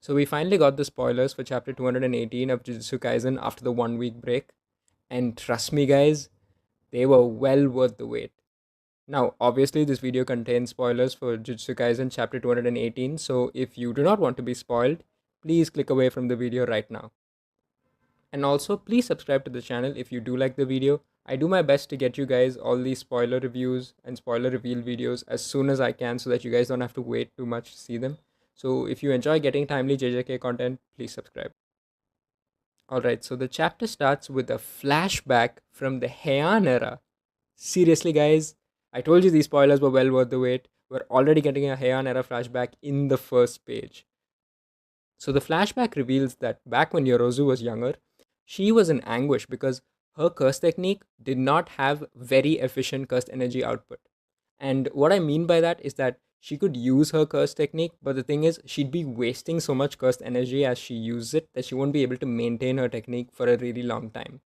So we finally got the spoilers for chapter 218 of Jujutsu Kaisen after the 1 week break. And trust me guys, they were well worth the wait. Now, obviously this video contains spoilers for Jujutsu Kaisen chapter 218, so if you do not want to be spoiled, please click away from the video right now. And also, please subscribe to the channel if you do like the video. I do my best to get you guys all these spoiler reviews and spoiler reveal videos as soon as I can so that you guys don't have to wait too much to see them. So if you enjoy getting timely JJK content, please subscribe. Alright, so the chapter starts with a flashback from the Heian era. Seriously, guys, I told you these spoilers were well worth the wait. We're already getting a Heian era flashback in the first page. So the flashback reveals that back when Yorozu was younger, she was in anguish because her curse technique did not have very efficient curse energy output. And what I mean by that is that she could use her curse technique, but the thing is, she'd be wasting so much cursed energy as she uses it that she won't be able to maintain her technique for a really long time.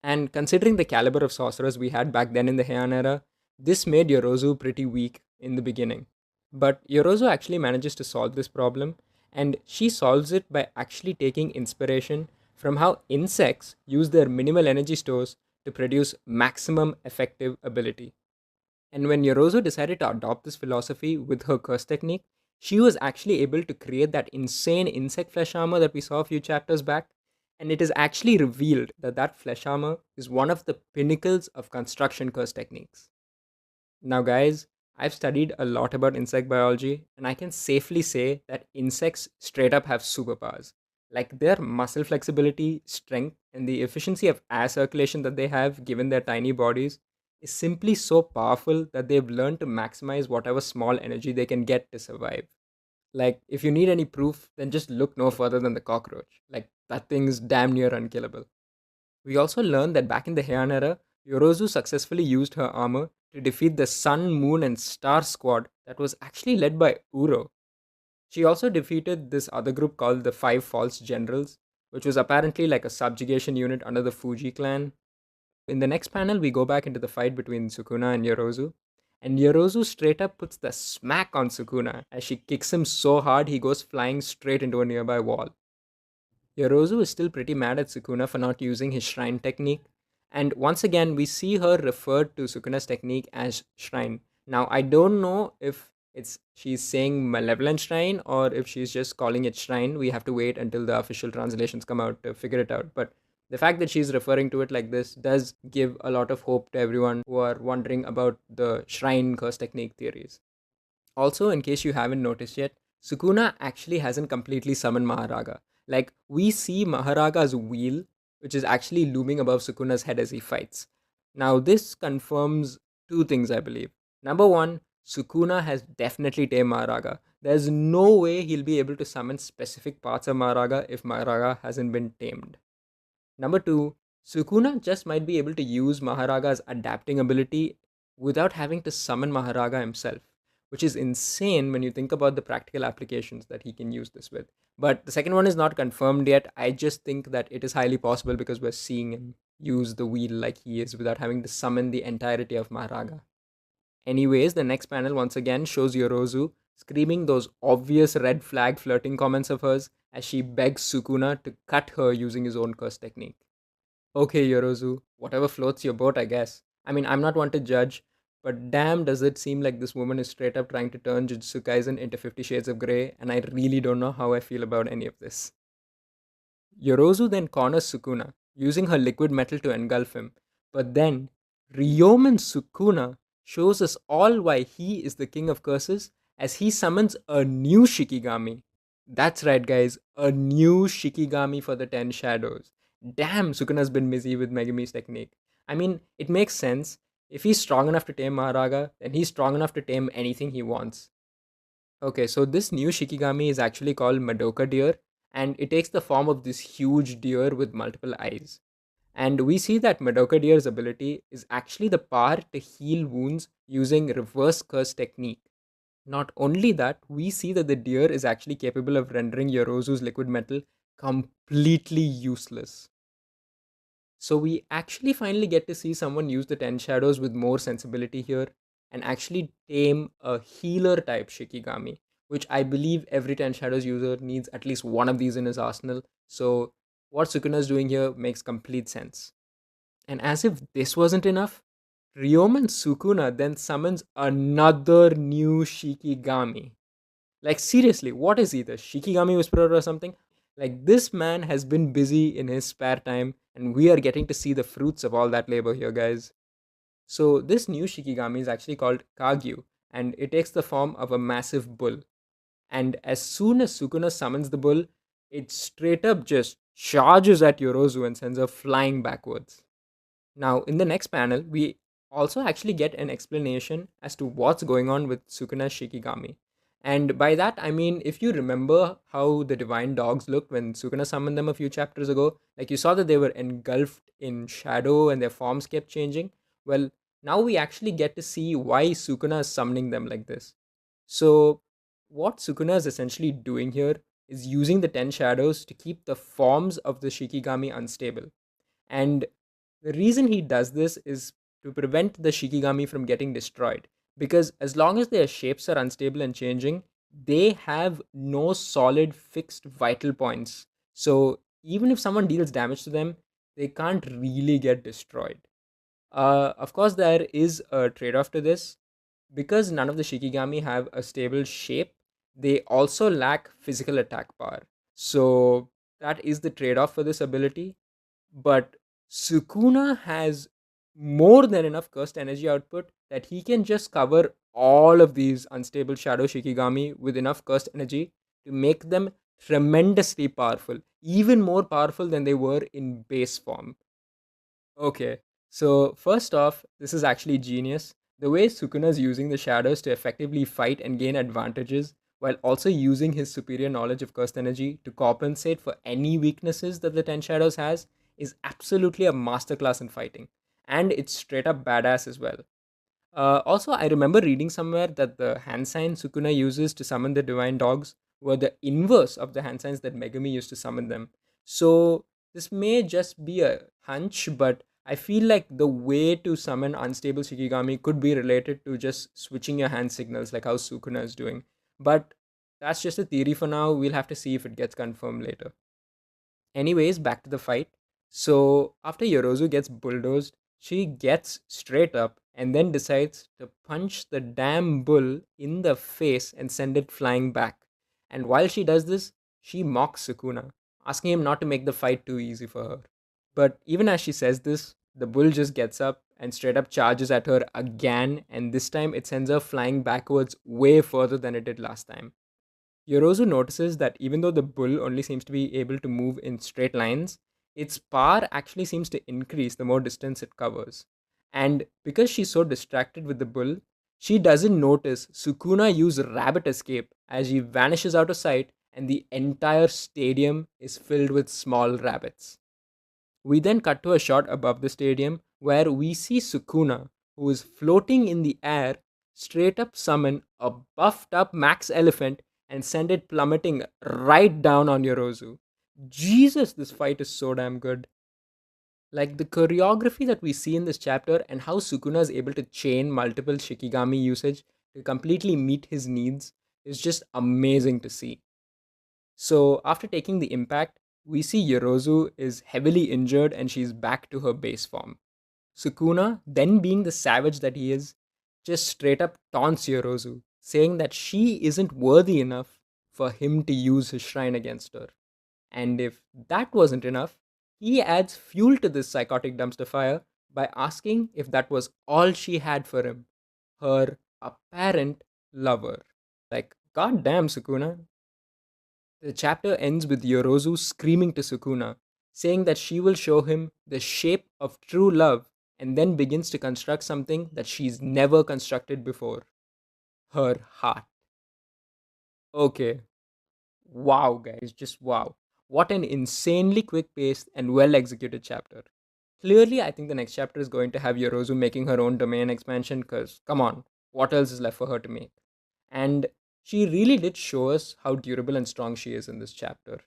And considering the caliber of sorcerers we had back then in the Heian era, this made Yorozu pretty weak in the beginning. But Yorozu actually manages to solve this problem, and she solves it by actually taking inspiration from how insects use their minimal energy stores to produce maximum effective ability. And when Yorozu decided to adopt this philosophy with her curse technique, she was actually able to create that insane insect flesh armor that we saw a few chapters back. And it is actually revealed that that flesh armor is one of the pinnacles of construction curse techniques. Now, guys, I've studied a lot about insect biology, and I can safely say that insects straight up have superpowers. Like their muscle flexibility, strength, and the efficiency of air circulation that they have given their tiny bodies is simply so powerful that they've learned to maximize whatever small energy they can get to survive. Like, if you need any proof, then just look no further than the cockroach. Like, that thing's damn near unkillable. We also learned that back in the Heian era, Yorozu successfully used her armor to defeat the Sun, Moon, and Star squad that was actually led by Uro. She also defeated this other group called the Five False Generals, which was apparently like a subjugation unit under the Fuji clan. In the next panel, we go back into the fight between Sukuna and Yorozu. And Yorozu straight up puts the smack on Sukuna as she kicks him so hard he goes flying straight into a nearby wall. Yorozu is still pretty mad at Sukuna for not using his shrine technique. And once again, we see her refer to Sukuna's technique as shrine. Now, I don't know if she's saying malevolent shrine or if she's just calling it shrine. We have to wait until the official translations come out to figure it out. But the fact that she's referring to it like this does give a lot of hope to everyone who are wondering about the shrine curse technique theories. Also, in case you haven't noticed yet, Sukuna actually hasn't completely summoned Maharaga. Like, we see Maharaga's wheel, which is actually looming above Sukuna's head as he fights. Now, this confirms two things, I believe. Number one, Sukuna has definitely tamed Maharaga. There's no way he'll be able to summon specific parts of Maharaga if Maharaga hasn't been tamed. Number two, Sukuna just might be able to use Maharaga's adapting ability without having to summon Maharaga himself, which is insane when you think about the practical applications that he can use this with. But the second one is not confirmed yet. I just think that it is highly possible because we're seeing him use the wheel like he is without having to summon the entirety of Maharaga. Anyways, the next panel once again shows Yorozu screaming those obvious red flag flirting comments of hers as she begs Sukuna to cut her using his own curse technique. Okay, Yorozu, whatever floats your boat, I guess. I mean, I'm not one to judge, but damn does it seem like this woman is straight up trying to turn Jujutsu Kaisen into 50 Shades of Grey, and I really don't know how I feel about any of this. Yorozu then corners Sukuna, using her liquid metal to engulf him, but then Ryomen Sukuna shows us all why he is the king of curses as he summons a new Shikigami. That's right, guys, a new Shikigami for the 10 Shadows. Damn, Sukuna's been busy with Megami's technique. I mean, it makes sense. If he's strong enough to tame Maharaga, then he's strong enough to tame anything he wants. Okay, so this new Shikigami is actually called Madoka Deer, and it takes the form of this huge deer with multiple eyes. And we see that Madoka Deer's ability is actually the power to heal wounds using reverse curse technique. Not only that, we see that the deer is actually capable of rendering Yorozu's liquid metal completely useless. So we actually finally get to see someone use the 10 shadows with more sensibility here and actually tame a healer type Shikigami, which I believe every 10 Shadows user needs at least one of these in his arsenal. So, what Sukuna is doing here makes complete sense. And as if this wasn't enough, Ryoma and Sukuna then summons another new Shikigami. Like, seriously, what is he, the Shikigami Whisperer or something? Like, this man has been busy in his spare time, and we are getting to see the fruits of all that labor here, guys. So, this new Shikigami is actually called Kagyu, and it takes the form of a massive bull. And as soon as Sukuna summons the bull, it straight up just charges at Yorozu and sends her flying backwards. Now, in the next panel, we also actually get an explanation as to what's going on with Sukuna's Shikigami. And by that, I mean, if you remember how the divine dogs looked when Sukuna summoned them a few chapters ago, like you saw that they were engulfed in shadow and their forms kept changing. Well, now we actually get to see why Sukuna is summoning them like this. So, what Sukuna is essentially doing here is using the 10 shadows to keep the forms of the Shikigami unstable. And the reason he does this is to prevent the Shikigami from getting destroyed. Because as long as their shapes are unstable and changing, they have no solid fixed vital points. So even if someone deals damage to them, they can't really get destroyed. Of course, there is a trade off to this. Because none of the Shikigami have a stable shape, they also lack physical attack power. So that is the trade off for this ability. But Sukuna has more than enough cursed energy output that he can just cover all of these unstable shadow Shikigami with enough cursed energy to make them tremendously powerful, even more powerful than they were in base form. Okay, so first off, this is actually genius. The way Sukuna is using the shadows to effectively fight and gain advantages, while also using his superior knowledge of cursed energy to compensate for any weaknesses that the 10 shadows has, is absolutely a masterclass in fighting. And it's straight up badass as well. Also, I remember reading somewhere that the hand signs Sukuna uses to summon the divine dogs were the inverse of the hand signs that Megumi used to summon them. So, this may just be a hunch, but I feel like the way to summon unstable Shikigami could be related to just switching your hand signals, like how Sukuna is doing. But that's just a theory for now. We'll have to see if it gets confirmed later. Anyways, back to the fight. So, after Yorozu gets bulldozed, she gets straight up and then decides to punch the damn bull in the face and send it flying back. And while she does this, she mocks Sukuna, asking him not to make the fight too easy for her. But even as she says this, the bull just gets up and straight up charges at her again, and this time it sends her flying backwards way further than it did last time. Yorozu notices that even though the bull only seems to be able to move in straight lines, its power actually seems to increase the more distance it covers. And because she's so distracted with the bull, she doesn't notice Sukuna use rabbit escape as she vanishes out of sight and the entire stadium is filled with small rabbits. We then cut to a shot above the stadium where we see Sukuna, who is floating in the air, straight up summon a buffed up Max Elephant and send it plummeting right down on Yorozu. Jesus, this fight is so damn good. Like the choreography that we see in this chapter and how Sukuna is able to chain multiple Shikigami usage to completely meet his needs is just amazing to see. So, after taking the impact, we see Yorozu is heavily injured and she's back to her base form. Sukuna, then being the savage that he is, just straight up taunts Yorozu, saying that she isn't worthy enough for him to use his shrine against her. And if that wasn't enough, he adds fuel to this psychotic dumpster fire by asking if that was all she had for him, her apparent lover. Like, goddamn, Sukuna. The chapter ends with Yorozu screaming to Sukuna, saying that she will show him the shape of true love, and then begins to construct something that she's never constructed before, her heart. Okay, wow, guys, just wow. What an insanely quick paced and well executed chapter. Clearly, I think the next chapter is going to have Yorozu making her own domain expansion because, come on, what else is left for her to make? And she really did show us how durable and strong she is in this chapter.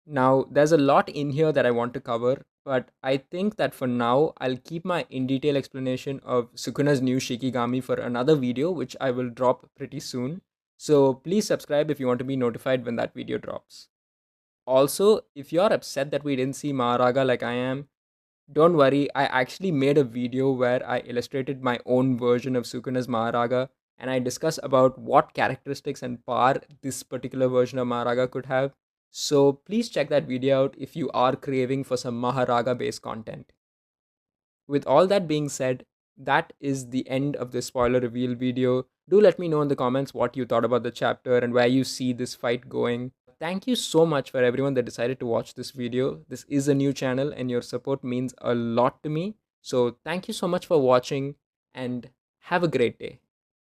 Now, there's a lot in here that I want to cover, but I think that for now, I'll keep my in detail explanation of Sukuna's new Shikigami for another video, which I will drop pretty soon. So please subscribe if you want to be notified when that video drops. Also, if you're upset that we didn't see Maharaga like I am, don't worry, I actually made a video where I illustrated my own version of Sukuna's Maharaga and I discuss about what characteristics and power this particular version of Maharaga could have. So please check that video out if you are craving for some Maharaga based content. With all that being said, that is the end of the spoiler reveal video. Do let me know in the comments what you thought about the chapter and where you see this fight going. Thank you so much for everyone that decided to watch this video. This is a new channel and your support means a lot to me. So thank you so much for watching and have a great day.